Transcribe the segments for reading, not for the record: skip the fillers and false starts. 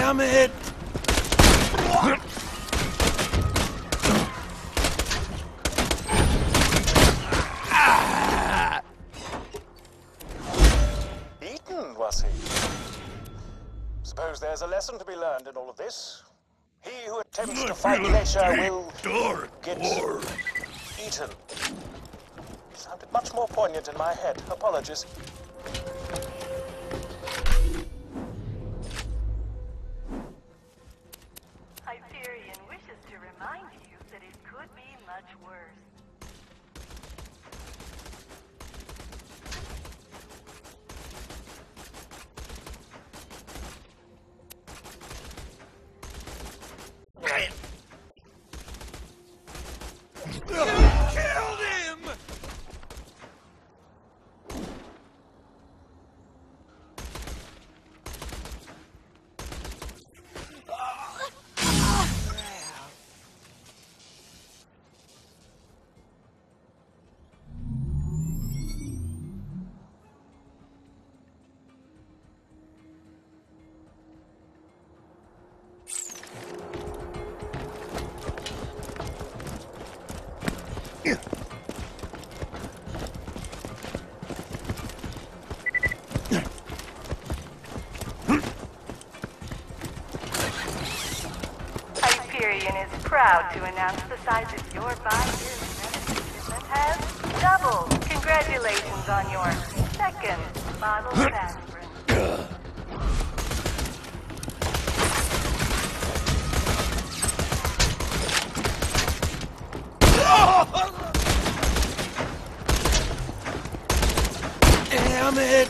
Damn it! Eaten, was he? Suppose there's a lesson to be learned in all of this. He who attempts to fight nature will get eaten. Sounded much more poignant in my head. Apologies. Hyperion wishes to remind you that it could be much worse. Killed him! Hyperion is proud to announce the size of your 5-year medicine has doubled. Congratulations on your second bottle of aspirin. Damn it!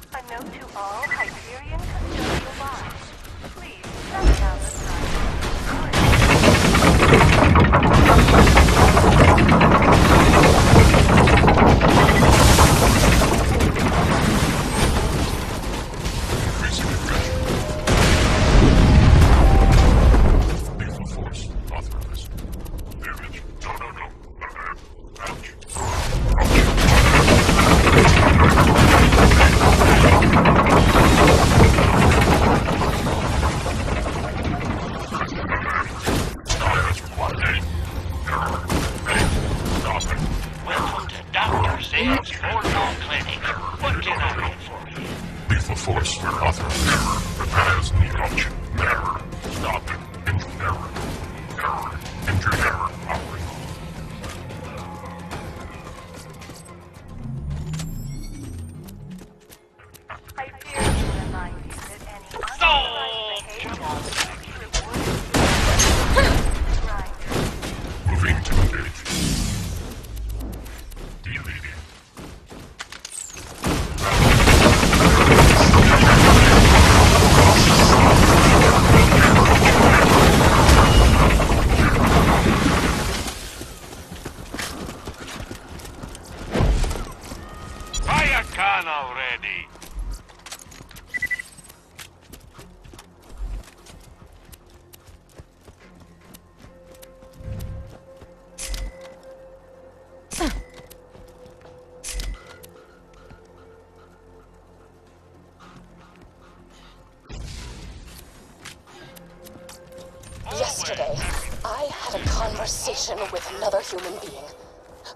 A note to all Hyperion custodial lives. Please shut down the Lethal force authorized. Damage. No. Ouch. Welcome to Dr. Zed's Borderlands Clinic. What can I do for you? Lethal force authorized. Repairs need option. Error. Stop it. Engine error. Error. Engine error. Operating. Hyperion reminds you that any unauthorized behavior Moving to engage. Deleting. Fire can already. Yesterday, I had a conversation with another human being.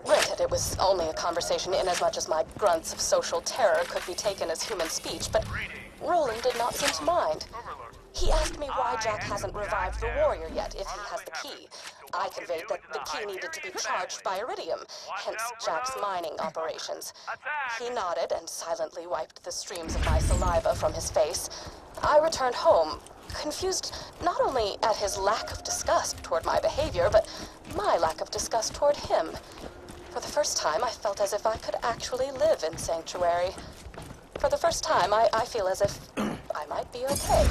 Granted, it was only a conversation inasmuch as my grunts of social terror could be taken as human speech, but Roland did not seem to mind. He asked me why Jack hasn't revived the warrior yet, if he has the key. I conveyed that the key needed to be charged by iridium, hence Jack's mining operations. He nodded and silently wiped the streams of my saliva from his face. I returned home, confused not only at his lack of disgust toward my behavior, but my lack of disgust toward him. For the first time, I felt as if I could actually live in Sanctuary. For the first time, I feel as if I might be okay.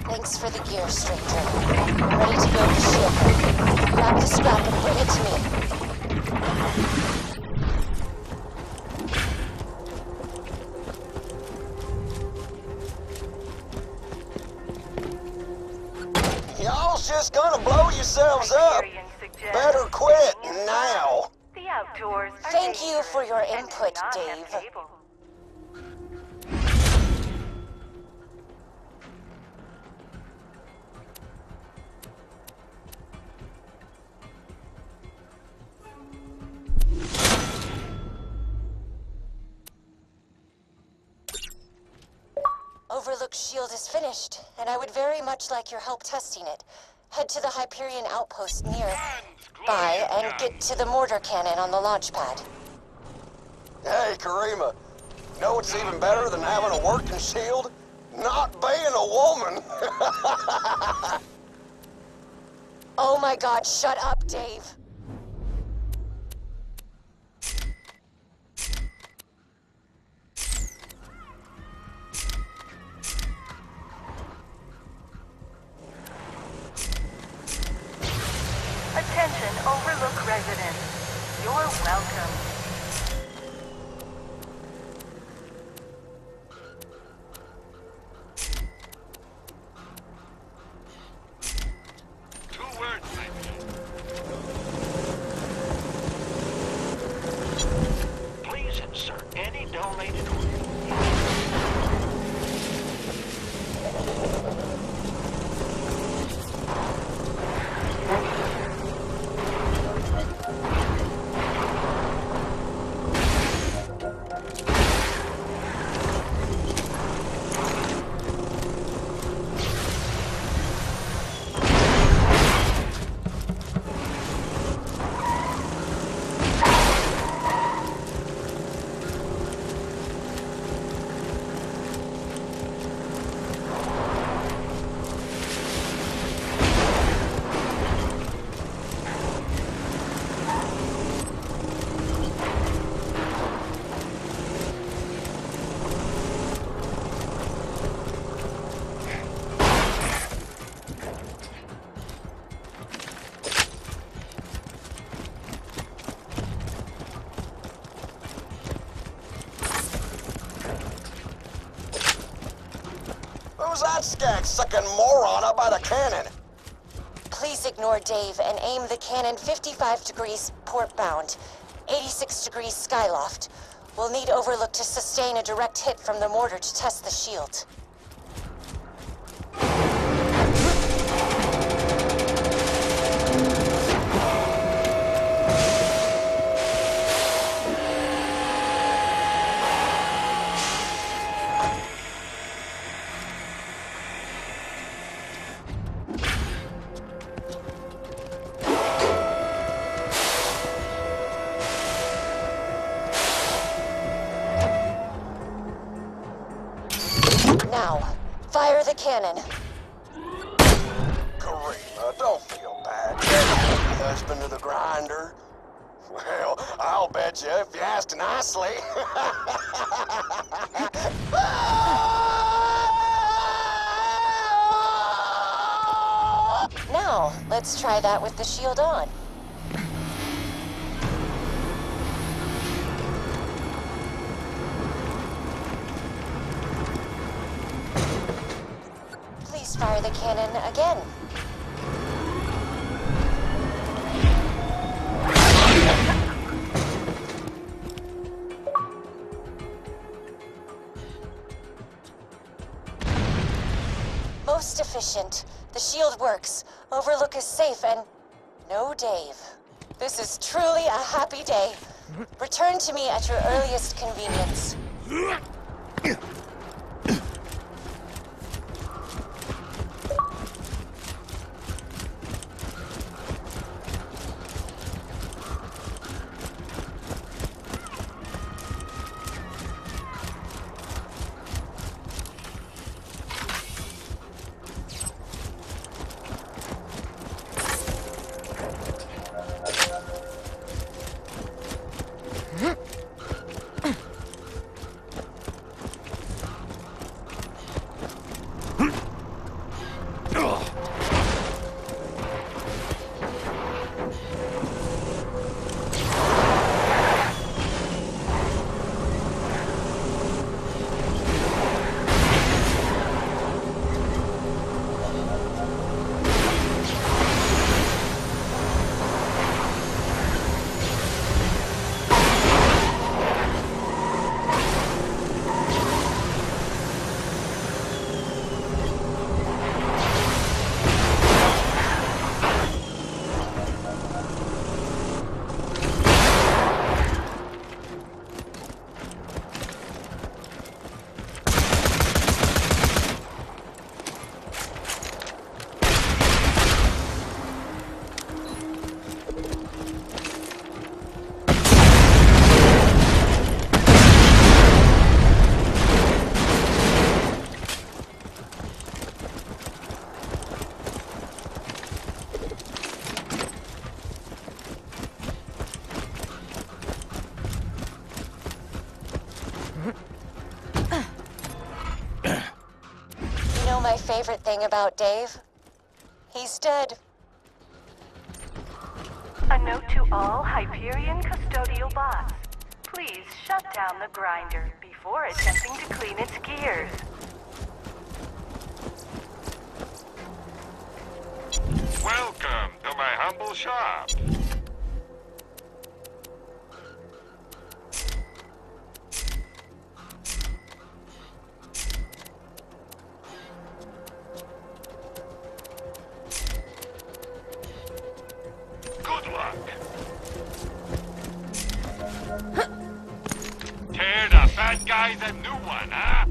Thanks for the gear, stranger. I'm ready to build the shield. Grab the scrap and bring it to me. Y'all's just gonna blow yourselves up. Better quit now. The outdoors are Thank you dangerous for your and do input, not have Dave. cable. Overlook's shield is finished, and I would very much like your help testing it. Head to the Hyperion outpost nearby and get to the mortar cannon on the launch pad. Hey, Karima. Know what's even better than having a working shield? Not being a woman. Oh my god, shut up, Dave. Attention, Overlook residents. You're welcome. Two words, my friend. Please insert any donated order. Who's that skag-sucking moron up by the cannon? Please ignore Dave and aim the cannon 55 degrees port-bound, 86 degrees skyloft. We'll need Overlook to sustain a direct hit from the mortar to test the shield. Now, fire the cannon. Karima, don't feel bad. You're the husband of the grinder. Well, I'll bet you if you ask nicely. Let's try that with the shield on. Please fire the cannon again. Most efficient. The shield works. Overlook is safe and... no Dave. This is truly a happy day. Return to me at your earliest convenience. My favorite thing about Dave? He's dead. A note to all Hyperion custodial bots. Please shut down the grinder before attempting to clean its gears. Welcome to my humble shop. Good luck. Tear the fat guys a new one, huh?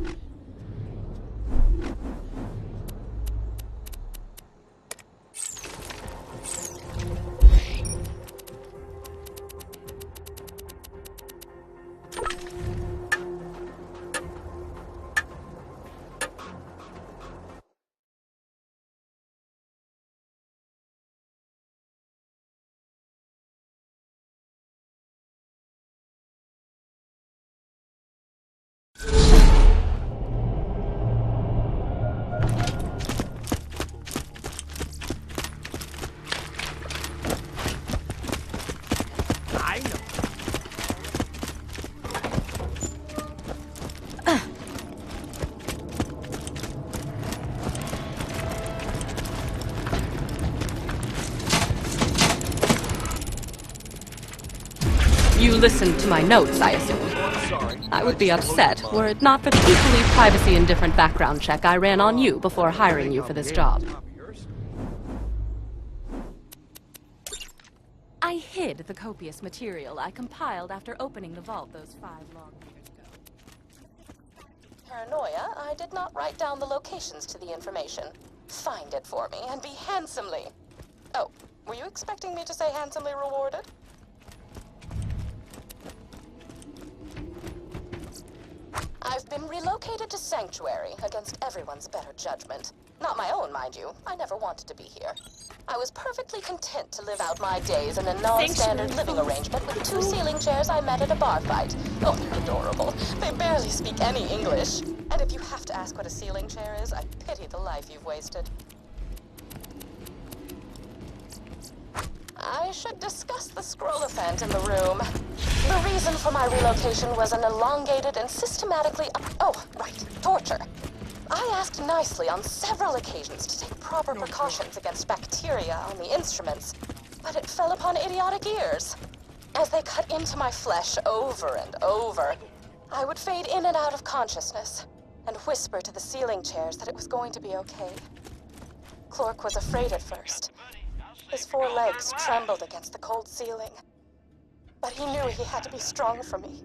You listened to my notes, I assume. I would be upset were it not for the equally privacy-indifferent background check I ran on you before hiring you for this job. I hid the copious material I compiled after opening the vault those 5 long years ago. Paranoia, I did not write down the locations to the information. Find it for me and be handsomely... Oh, were you expecting me to say handsomely rewarded? I've been relocated to Sanctuary against everyone's better judgment. Not my own, mind you. I never wanted to be here. I was perfectly content to live out my days in a non-standard living arrangement with 2 ceiling chairs I met at a bar fight. Oh, they're adorable. They barely speak any English. And if you have to ask what a ceiling chair is, I pity the life you've wasted. I should discuss the scroll-ophant in the room. The reason for my relocation was an elongated and systematically... Oh, right, torture. I asked nicely on several occasions to take proper precautions against bacteria on the instruments, but it fell upon idiotic ears. As they cut into my flesh over and over, I would fade in and out of consciousness and whisper to the ceiling chairs that it was going to be okay. Clork was afraid at first. His 4 legs trembled against the cold ceiling. But he knew he had to be strong for me.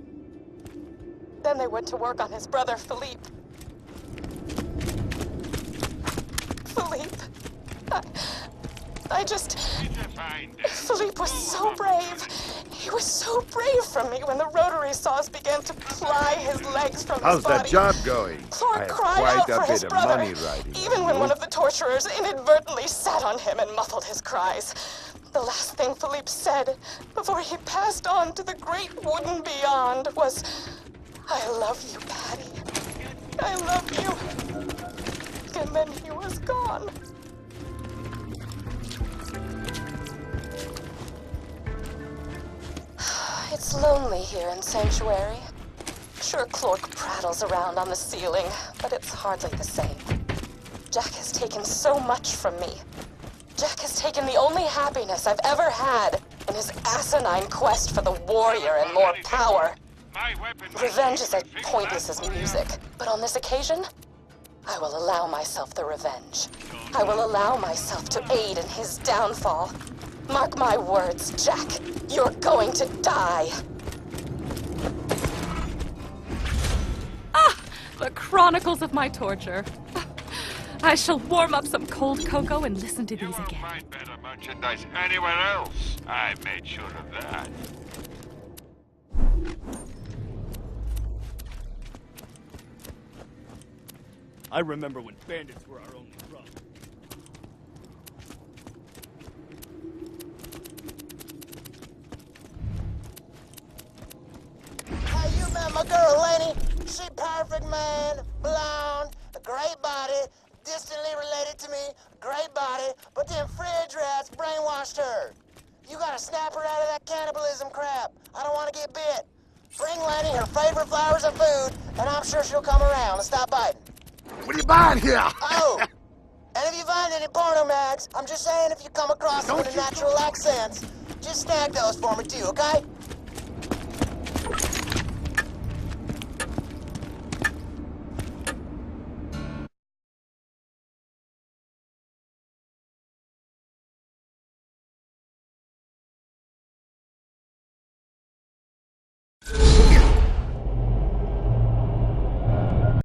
Then they went to work on his brother, Philippe. Philippe... I just... Philippe was so brave. He was so brave for me when the rotary saws began to ply his legs from How's his body. that job going? Clork I have cried out quite for a his bit of brother, money riding even on when you. one of the torturers inadvertently sat on him and muffled his cries. The last thing Philippe said before he passed on to the great wooden beyond was, "I love you, Patty. I love you." And then he was gone. It's lonely here in Sanctuary. Sure, Clork prattles around on the ceiling, but it's hardly the same. Jack has taken so much from me. Jack has taken the only happiness I've ever had in his asinine quest for the warrior and more power. Revenge is as pointless as music, but on this occasion, I will allow myself the revenge. I will allow myself to aid in his downfall. Mark my words, Jack. You're going to die. Ah! The chronicles of my torture. I shall warm up some cold cocoa and listen to these again. Find better merchandise anywhere else. I made sure of that. I remember when bandits were our only problem. Hey, you met my girl, Lenny? She perfect, man. Blonde, a great body, distantly related to me, great body, but them fridge rats brainwashed her. You gotta snap her out of that cannibalism crap. I don't want to get bit. Bring Lenny her favorite flowers and food, and I'm sure she'll come around and stop biting. What are you buying here? Oh! And if you find any porno mags, I'm just saying if you come across them in a natural accents, just snag those for me too, okay?